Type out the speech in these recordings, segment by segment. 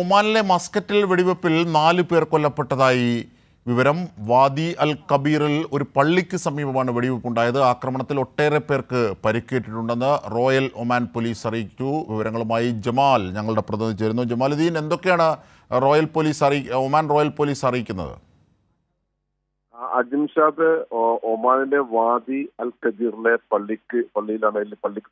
ഒമാനിലെ മസ്കറ്റിൽ വെടിവെപ്പിൽ 4 പേർ കൊല്ലപ്പെട്ടതായി വിവരം. വാദി അൽ കബീറിൽ ഒരു പള്ളിക്ക് സമീപമാണ് വെടിവെപ്പുണ്ടായത്. ആക്രമണത്തിൽ ഒട്ടേറെ പേർക്ക് പരിക്കേറ്റിട്ടുണ്ടെന്ന് റോയൽ ഒമാൻ പോലീസ് അറിയിച്ചു. വിവരങ്ങളുമായി ജമാൽ ഞങ്ങളുടെ പ്രതിനിധി ചേരുന്നു. ജമാലുദ്ദീൻ, എന്തൊക്കെയാണ് ഒമാൻ റോയൽ പോലീസ് അറിയിക്കുന്നത്? അജിംഷാദ്, ഒമാനിലെ വാദി അൽ കബീറിലെ പള്ളിക്ക്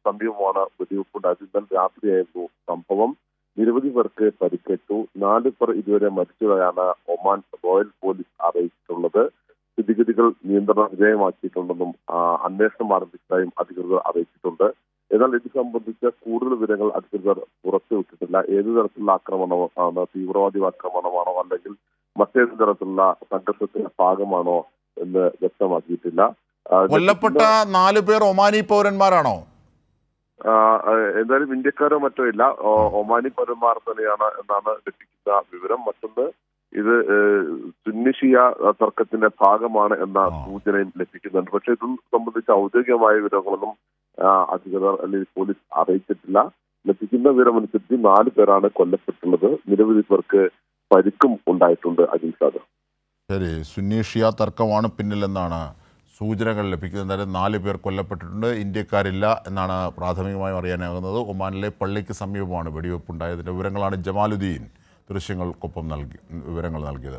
സമീപമാണ് വെടിവെപ്പുണ്ടായത്. ഇന്നലെ രാത്രിയായിരുന്നു സംഭവം. നിരവധി പേർക്ക് പരിക്കേറ്റു. 4 പേർ ഇതുവരെ മരിച്ചതായാണ് ഒമാൻ റോയൽ പോലീസ് അറിയിച്ചിട്ടുള്ളത്. സ്ഥിതിഗതികൾ നിയന്ത്രണ വിധേയമാക്കിയിട്ടുണ്ടെന്നും അന്വേഷണം ആരംഭിച്ചതായും അധികൃതർ അറിയിച്ചിട്ടുണ്ട്. എന്നാൽ ഇത് സംബന്ധിച്ച കൂടുതൽ വിവരങ്ങൾ അധികൃതർ പുറത്തുവിട്ടിട്ടില്ല. ഏതു തരത്തിലുള്ള ആക്രമണമാണ്, തീവ്രവാദി ആക്രമണമാണോ അല്ലെങ്കിൽ മറ്റേത് തരത്തിലുള്ള സംഘർഷത്തിന്റെ ഭാഗമാണോ എന്ന് വ്യക്തമാക്കിയിട്ടില്ല. കൊല്ലപ്പെട്ട 4 പേർ ഒമാനി പൗരന്മാരാണോ? എന്തായാലും ഇന്ത്യക്കാരോ മറ്റോ ഇല്ല, ഒമാനി പൗരന്മാർ തന്നെയാണ് എന്നാണ് ലഭിക്കുന്ന വിവരം. മറ്റൊന്ന്, ഇത് സുന്നി ഷിയ തർക്കത്തിന്റെ ഭാഗമാണ് എന്ന സൂചനയും ലഭിക്കുന്നുണ്ട്. പക്ഷെ ഇതും സംബന്ധിച്ച ഔദ്യോഗികമായ വിവരങ്ങളൊന്നും അധികൃതർ അല്ലെങ്കിൽ പോലീസ് അറിയിച്ചിട്ടില്ല. ലഭിക്കുന്ന വിവരമനുസരിച്ച് 4 പേരാണ് കൊല്ലപ്പെട്ടുള്ളത്. നിരവധി പേർക്ക് പരിക്കും ഉണ്ടായിട്ടുണ്ട്. അജിംഷാദ്, ശരി, സുന്നി ഷിയ തർക്കമാണ് പിന്നിലെന്നാണ് സൂചനകൾ ലഭിക്കുന്നത്. എന്തായാലും 4 പേർ കൊല്ലപ്പെട്ടിട്ടുണ്ട്. ഇന്ത്യക്കാരില്ല എന്നാണ് പ്രാഥമികമായും അറിയാനാകുന്നത്. ഒമാനിലെ പള്ളിക്ക് സമീപമാണ് വെടിവെപ്പുണ്ടായതിൻ്റെ വിവരങ്ങളാണ് ജമാലുദ്ദീൻ ദൃശ്യങ്ങൾക്കൊപ്പം വിവരങ്ങൾ നൽകിയത്.